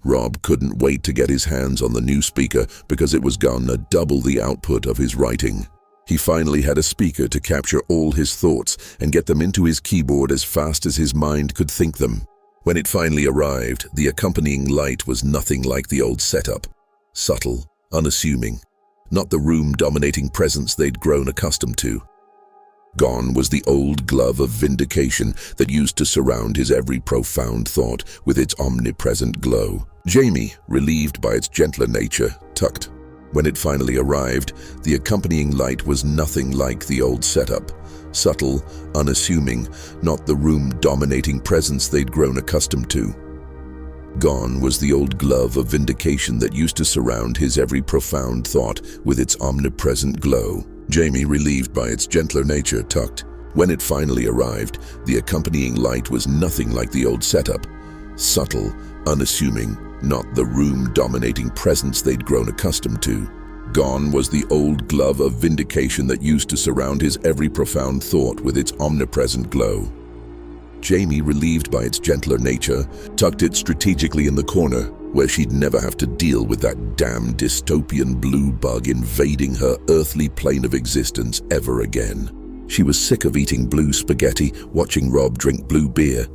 Rob couldn't wait to get his hands on the new speaker because it was gonna double the output of his writing. He finally had a speaker to capture all his thoughts and get them into his keyboard as fast as his mind could think them. When it finally arrived, the accompanying light was nothing like the old setup. Subtle, unassuming, not the room-dominating presence they'd grown accustomed to. Gone was the old glove of vindication that used to surround his every profound thought with its omnipresent glow. Jamie, relieved by its gentler nature, tucked. When it finally arrived, the accompanying light was nothing like the old setup. Subtle, unassuming, not the room-dominating presence they'd grown accustomed to. Gone was the old glove of vindication that used to surround his every profound thought with its omnipresent glow. Jamie, relieved by its gentler nature, tucked. When it finally arrived, the accompanying light was nothing like the old setup. Subtle, unassuming, not the room-dominating presence they'd grown accustomed to. Gone was the old glove of vindication that used to surround his every profound thought with its omnipresent glow. Jamie, relieved by its gentler nature, tucked it strategically in the corner, where she'd never have to deal with that damn dystopian blue bug invading her earthly plane of existence ever again. She was sick of eating blue spaghetti, watching Rob drink blue beer.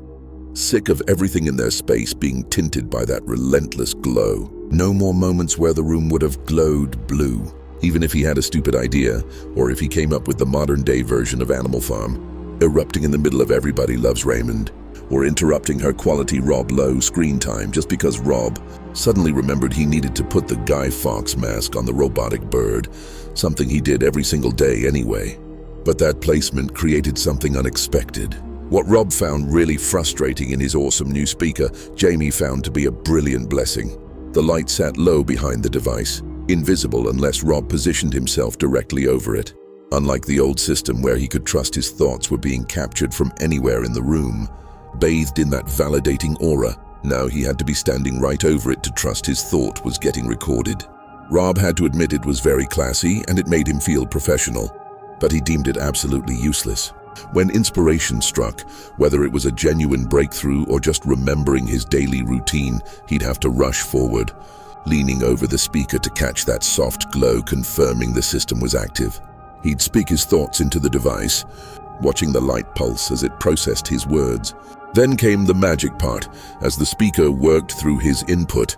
Sick of everything in their space being tinted by that relentless glow. No more moments where the room would have glowed blue, even if he had a stupid idea, or if he came up with the modern-day version of Animal Farm, erupting in the middle of Everybody Loves Raymond, or interrupting her quality Rob Lowe screen time just because Rob suddenly remembered he needed to put the Guy Fawkes mask on the robotic bird, something he did every single day anyway. But that placement created something unexpected. What Rob found really frustrating in his awesome new speaker, Jamie found to be a brilliant blessing. The light sat low behind the device, invisible unless Rob positioned himself directly over it. Unlike the old system where he could trust his thoughts were being captured from anywhere in the room, bathed in that validating aura, now he had to be standing right over it to trust his thought was getting recorded. Rob had to admit it was very classy and it made him feel professional, but he deemed it absolutely useless. When inspiration struck, whether it was a genuine breakthrough or just remembering his daily routine, he'd have to rush forward, leaning over the speaker to catch that soft glow confirming the system was active. He'd speak his thoughts into the device, watching the light pulse as it processed his words. Then came the magic part. As the speaker worked through his input,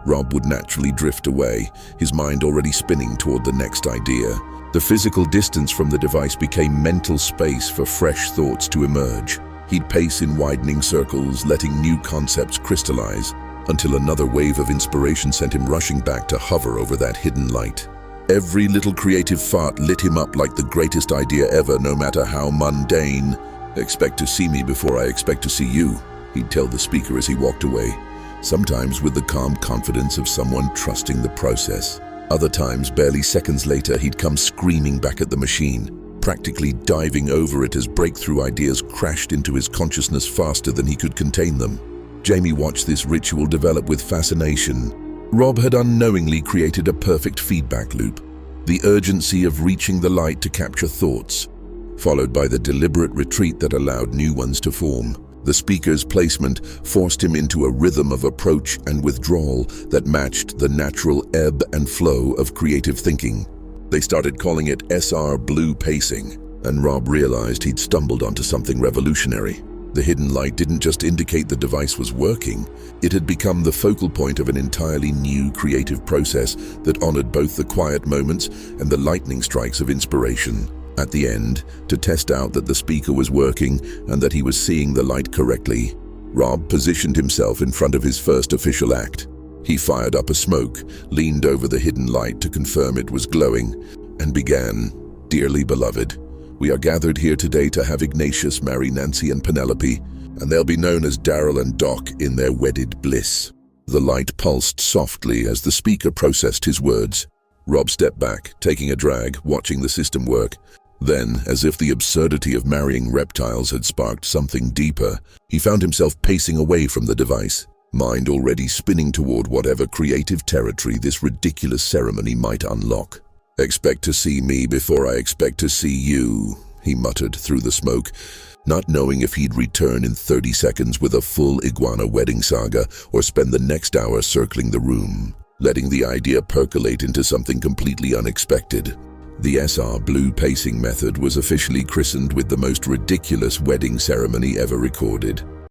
Rob would naturally drift away, his mind already spinning toward the next idea. The physical distance from the device became mental space for fresh thoughts to emerge. He'd pace in widening circles, letting new concepts crystallize, until another wave of inspiration sent him rushing back to hover over that hidden light. Every little creative fart lit him up like the greatest idea ever, no matter how mundane. "Expect to see me before I expect to see you," he'd tell the speaker as he walked away, sometimes with the calm confidence of someone trusting the process. Other times, barely seconds later, he'd come screaming back at the machine, practically diving over it as breakthrough ideas crashed into his consciousness faster than he could contain them. Jamie watched this ritual develop with fascination. Rob had unknowingly created a perfect feedback loop, the urgency of reaching the light to capture thoughts, followed by the deliberate retreat that allowed new ones to form. The speaker's placement forced him into a rhythm of approach and withdrawal that matched the natural ebb and flow of creative thinking. They started calling it SR Blue Pacing, and Rob realized he'd stumbled onto something revolutionary. The hidden light didn't just indicate the device was working, it had become the focal point of an entirely new creative process that honored both the quiet moments and the lightning strikes of inspiration. At the end, to test out that the speaker was working and that he was seeing the light correctly, Rob positioned himself in front of his first official act. He fired up a smoke, leaned over the hidden light to confirm it was glowing, and began, "Dearly beloved, we are gathered here today to have Ignatius marry Nancy and Penelope, and they'll be known as Daryl and Doc in their wedded bliss." The light pulsed softly as the speaker processed his words. Rob stepped back, taking a drag, watching the system work. Then, as if the absurdity of marrying reptiles had sparked something deeper, he found himself pacing away from the device, mind already spinning toward whatever creative territory this ridiculous ceremony might unlock. "Expect to see me before I expect to see you," he muttered through the smoke, not knowing if he'd return in 30 seconds with a full iguana wedding saga or spend the next hour circling the room, letting the idea percolate into something completely unexpected. The SR Blue pacing method was officially christened with the most ridiculous wedding ceremony ever recorded.